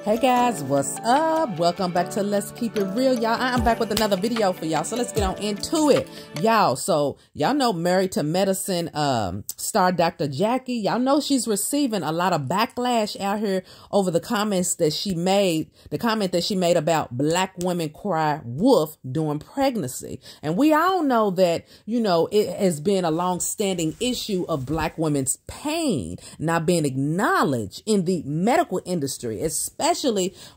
Hey guys, what's up? Welcome back to Let's Keep It Real, y'all. I'm back with another video for y'all, so let's get on into it, y'all. So y'all know Married to Medicine star Dr. Jackie. Y'all know she's receiving a lot of backlash out here over the comments that she made, the comment that she made about black women cry wolf during pregnancy. And we all know that, you know, it has been a long-standing issue of black women's pain not being acknowledged in the medical industry, especially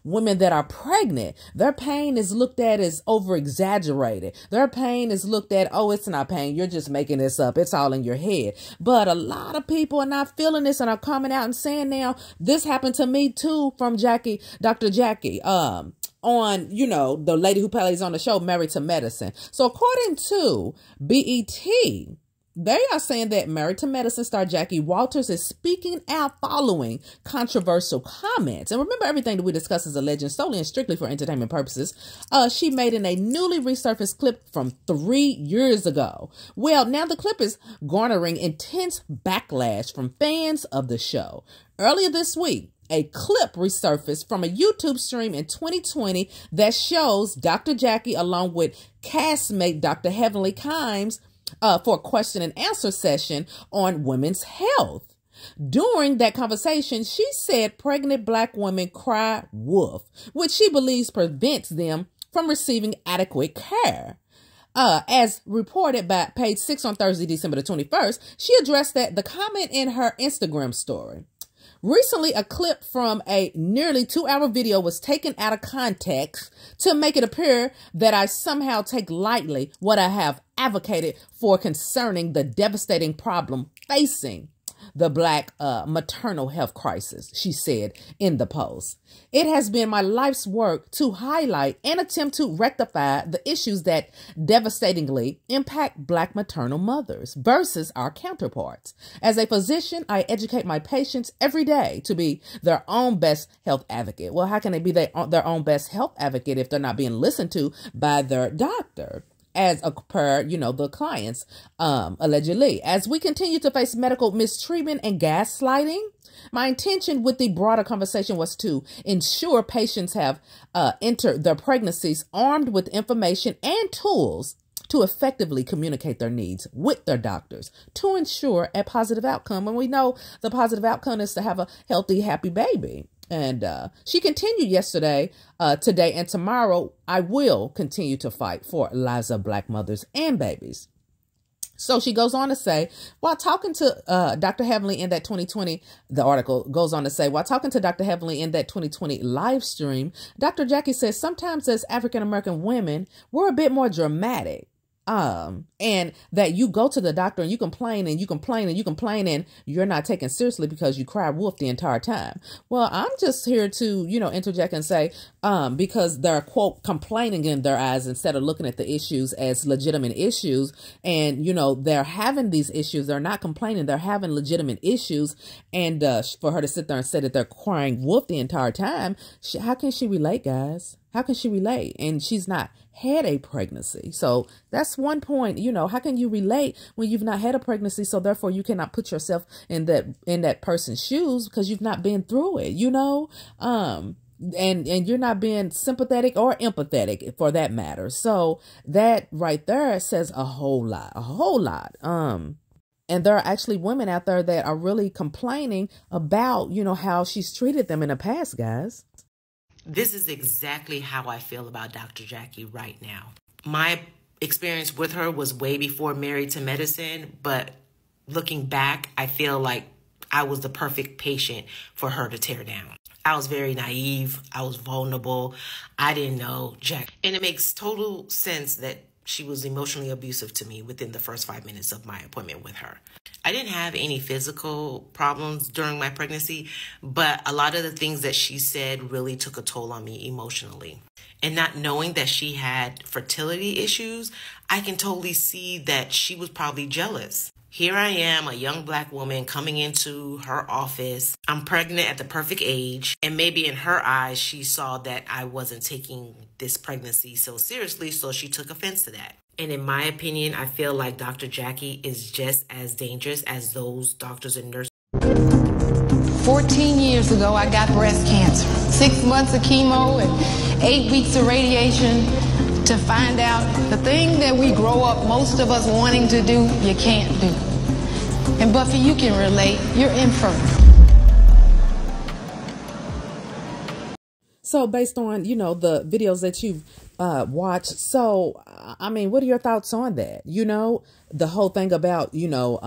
women that are pregnant. Their pain is looked at as over-exaggerated. Their pain is looked at, oh, it's not pain. You're just making this up. It's all in your head. But a lot of people are not feeling this and are coming out and saying now, this happened to me too, from Jackie, Dr. Jackie, on, you know, the lady who plays on the show, Married to Medicine. So according to BET, they are saying that Married to Medicine star Jackie Walters is speaking out following controversial comments. And remember, everything that we discuss is alleged solely and strictly for entertainment purposes. She made in a newly resurfaced clip from 3 years ago. Well, now the clip is garnering intense backlash from fans of the show. Earlier this week, a clip resurfaced from a YouTube stream in 2020 that shows Dr. Jackie along with castmate Dr. Heavenly Kimes for a question and answer session on women's health. During that conversation, she said pregnant black women cry wolf, which she believes prevents them from receiving adequate care. As reported by Page 6 on Thursday, December the 21st, she addressed the comment in her Instagram story. Recently, a clip from a nearly 2-hour video was taken out of context to make it appear that I somehow take lightly what I have advocated for concerning the devastating problem facing the black maternal health crisis, she said in the post. It has been my life's work to highlight and attempt to rectify the issues that devastatingly impact black maternal mothers versus our counterparts. As a physician, I educate my patients every day to be their own best health advocate. Well, how can they be their own best health advocate if they're not being listened to by their doctor? As per, you know, the clients, allegedly. As we continue to face medical mistreatment and gaslighting, my intention with the broader conversation was to ensure patients have entered their pregnancies armed with information and tools to effectively communicate their needs with their doctors to ensure a positive outcome. And we know the positive outcome is to have a healthy, happy baby. And she continued yesterday, today, and tomorrow, I will continue to fight for lives of black mothers and babies. So she goes on to say, while talking to Dr. Heavenly in that 2020, the article goes on to say, while talking to Dr. Heavenly in that 2020 live stream, Dr. Jackie says, sometimes as African-American women, we're a bit more dramatic. And that you go to the doctor and you complain and you complain and you complain and you're not taken seriously because you cry wolf the entire time. Well, I'm just here to, you know, interject and say, because they're, quote, complaining in their eyes instead of looking at the issues as legitimate issues. And, you know, they're having these issues. They're not complaining. They're having legitimate issues. And for her to sit there and say that they're crying wolf the entire time, how can she relate, guys? How can she relate? And she's not had a pregnancy. So that's one point, you know, how can you relate when you've not had a pregnancy? So therefore you cannot put yourself in that person's shoes because you've not been through it, you know? And you're not being sympathetic or empathetic for that matter. So that right there says a whole lot, And there are actually women out there that are really complaining about, you know, how she's treated them in the past, guys. This is exactly how I feel about Dr. Jackie right now. My experience with her was way before Married to Medicine, but looking back, I feel like I was the perfect patient for her to tear down. I was very naive. I was vulnerable. I didn't know Jack. And it makes total sense that she was emotionally abusive to me within the first 5 minutes of my appointment with her. I didn't have any physical problems during my pregnancy, but a lot of the things that she said really took a toll on me emotionally. And not knowing that she had fertility issues, I can totally see that she was probably jealous. Here I am, a young black woman coming into her office. I'm pregnant at the perfect age. And maybe in her eyes, she saw that I wasn't taking this pregnancy so seriously, so she took offense to that. And in my opinion, I feel like Dr. Jackie is just as dangerous as those doctors and nurses. 14 years ago, I got breast cancer. 6 months of chemo and 8 weeks of radiation to find out the thing that we grow up, most of us wanting to do, you can't do. And Buffy, you can relate. You're infertile. So based on, you know, the videos that you've watched, so, I mean, what are your thoughts on that? You know, the whole thing about, you know,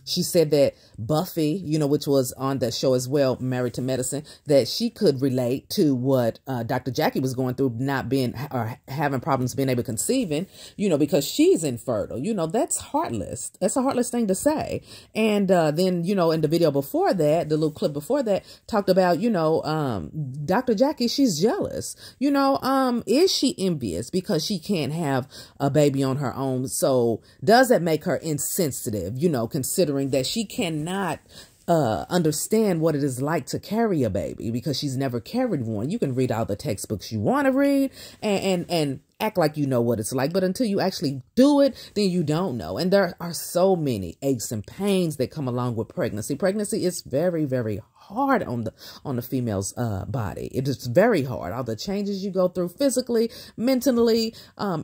she said that Buffy, you know, which was on that show as well, Married to Medicine, that she could relate to what Dr. Jackie was going through, not being or having problems being able to conceiving, you know, because she's infertile. You know, that's heartless. That's a heartless thing to say. And then, you know, in the video before that, the little clip before that, talked about, you know, Dr. Jackie, she's jealous. You know, is she envious because she can't have a baby on her own? So does that make her insensitive, you know, considering that she cannot understand what it is like to carry a baby because she's never carried one? You can read all the textbooks you want to read and act like you know what it's like, but until you actually do it, then you don't know. And there are so many aches and pains that come along with pregnancy. Pregnancy is very, very hard on the female's body. It is very hard. All the changes you go through physically, mentally,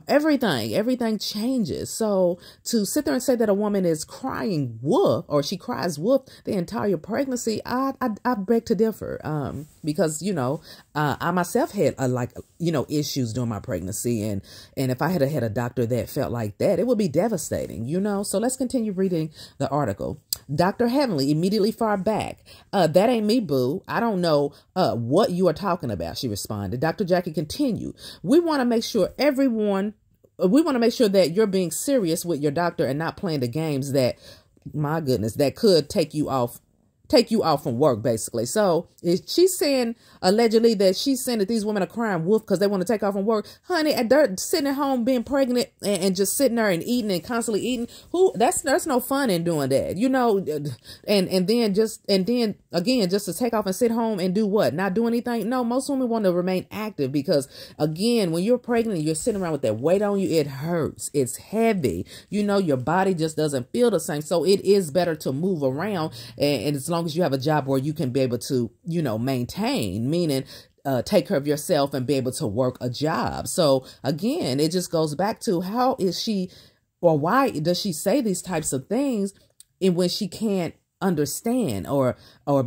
everything changes. So to sit there and say that a woman is crying wolf or she cries wolf the entire pregnancy, I beg to differ. Because, you know, I myself had issues during my pregnancy, and if I had a doctor that felt like that, it would be devastating, you know. So let's continue reading the article. Dr. Heavenly immediately fired back. That ain't me, boo. I don't know what you are talking about, she responded. Dr. Jackie continued. We want to make sure that you're being serious with your doctor and not playing the games that, my goodness, that could take you off from work, basically. So she's saying allegedly that she's saying that these women are crying wolf because they want to take off from work. Honey, they're sitting at home being pregnant and just sitting there and eating and constantly eating. There's no fun in doing that, you know. And then again, just to take off and sit home and do what? Not do anything? No, most women want to remain active because, again, when you're pregnant and you're sitting around with that weight on you, it hurts. It's heavy. You know, your body just doesn't feel the same. So it is better to move around, and as long as you have a job where you can be able to, you know, maintain, meaning take care of yourself and be able to work a job. So again, it just goes back to how is she, or why does she say these types of things when she can't understand or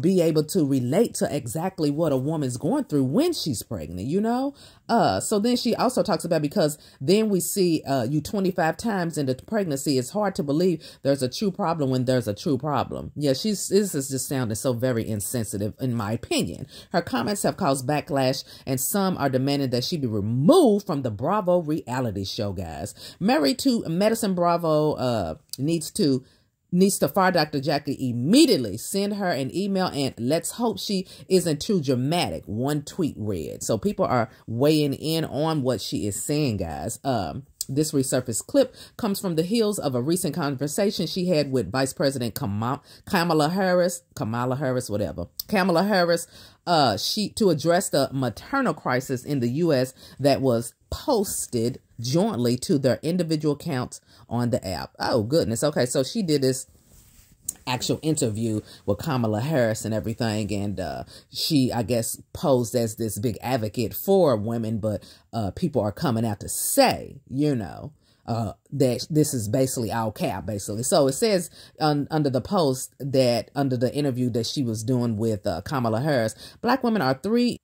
be able to relate to exactly what a woman's going through when she's pregnant, you know? So then she also talks about, because then we see you 25 times into pregnancy, it's hard to believe there's a true problem when there's a true problem. Yeah, this is just sounding so very insensitive, in my opinion. Her comments have caused backlash, and some are demanding that she be removed from the Bravo reality show, guys. Married to Medicine Bravo needs to fire Dr. Jackie immediately. Send her an email, and let's hope she isn't too dramatic, one tweet read. So people are weighing in on what she is saying, guys. This resurfaced clip comes from the heels of a recent conversation she had with Vice President Kamala Harris, to address the maternal crisis in the U.S. that was posted jointly to their individual accounts on the app. Oh, goodness. Okay, so she did this actual interview with Kamala Harris and everything, and she, I guess, posed as this big advocate for women, but people are coming out to say, you know, that this is basically all cap, basically. So it says under the post, that under the interview that she was doing with Kamala Harris, black women are three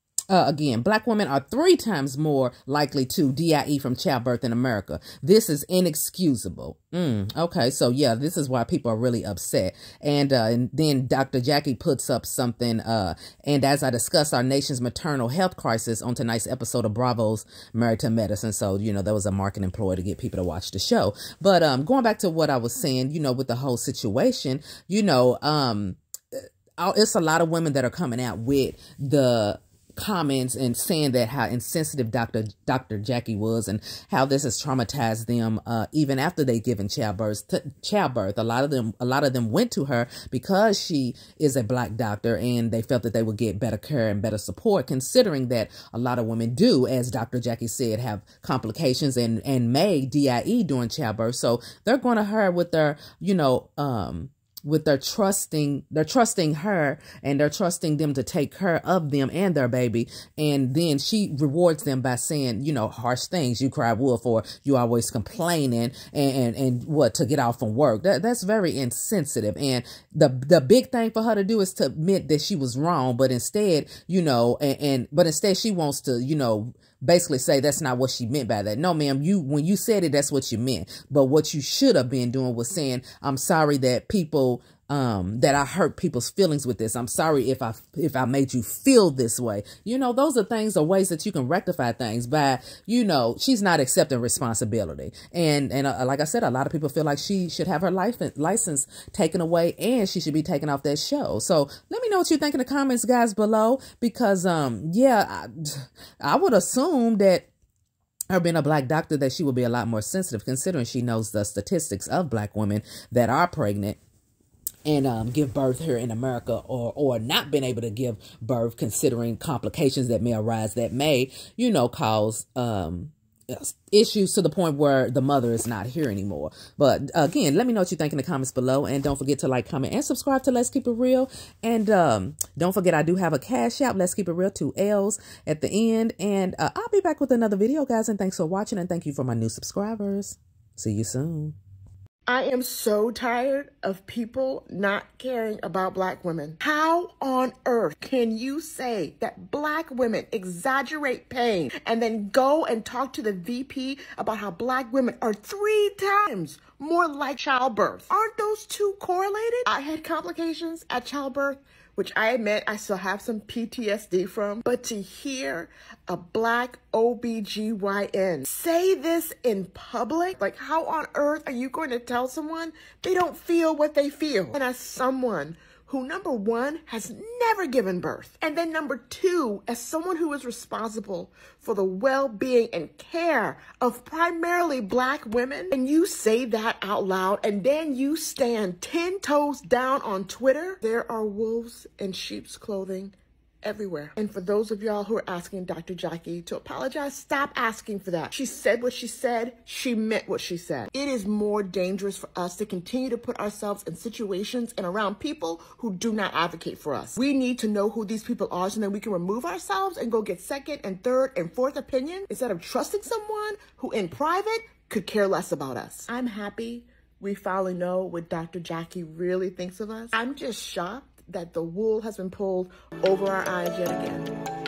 times more likely to die from childbirth in America. This is inexcusable. Okay, so yeah, this is why people are really upset. And then Dr. Jackie puts up something, and as I discussed our nation's maternal health crisis on tonight's episode of Bravo's Married to Medicine. So, you know, that was a marketing ploy to get people to watch the show. But going back to what I was saying, you know, with the whole situation, you know, it's a lot of women that are coming out with comments and saying that how insensitive Dr. Jackie was, and how this has traumatized them even after they given childbirth. A lot of them went to her because she is a Black doctor, and they felt that they would get better care and better support, considering that a lot of women do, as Dr. Jackie said, have complications and may DIE during childbirth. So they're going to her with their, you know, with they're trusting her, and they're trusting them to take care of them and their baby. And then she rewards them by saying, you know, harsh things. You cry wolf, or you always complaining, and what, to get off from work. That's very insensitive. And the big thing for her to do is to admit that she was wrong, but instead, you know, but instead she wants to, you know, basically say that's not what she meant by that. No, ma'am, when you said it, that's what you meant. But what you should have been doing was saying, I'm sorry that people, that I hurt people's feelings with this. I'm sorry if I made you feel this way. You know, those are things, or ways that you can rectify things by, you know, she's not accepting responsibility. And like I said, a lot of people feel like she should have her license taken away, and she should be taken off that show. So let me know what you think in the comments, guys, below, because, yeah, I would assume that her being a Black doctor, that she would be a lot more sensitive, considering she knows the statistics of Black women that are pregnant and give birth here in America, or not been able to give birth, considering complications that may arise that may, you know, cause issues to the point where the mother is not here anymore. But again, let me know what you think in the comments below, and don't forget to like, comment, and subscribe to Let's Keep It Real. And don't forget, I do have a Cash App, Let's Keep It Real, 2 L's at the end. And I'll be back with another video, guys, and thanks for watching, and thank you for my new subscribers. See you soon. I am so tired of people not caring about Black women. How on earth can you say that Black women exaggerate pain and then go and talk to the VP about how Black women are 3 times more like childbirth? Aren't those two correlated? I had complications at childbirth, which I admit I still have some PTSD from, but to hear a Black OBGYN say this in public, like, how on earth are you going to tell someone they don't feel what they feel? And as someone who, number 1, has never given birth, and then number 2, as someone who is responsible for the well-being and care of primarily Black women, and you say that out loud, and then you stand 10 toes down on Twitter, there are wolves in sheep's clothing everywhere. And for those of y'all who are asking Dr. Jackie to apologize, stop asking for that. She said what she said. She meant what she said. It is more dangerous for us to continue to put ourselves in situations and around people who do not advocate for us. We need to know who these people are, so then we can remove ourselves and go get second and third and fourth opinion, instead of trusting someone who in private could care less about us. I'm happy we finally know what Dr. Jackie really thinks of us. I'm just shocked that the wool has been pulled over our eyes yet again.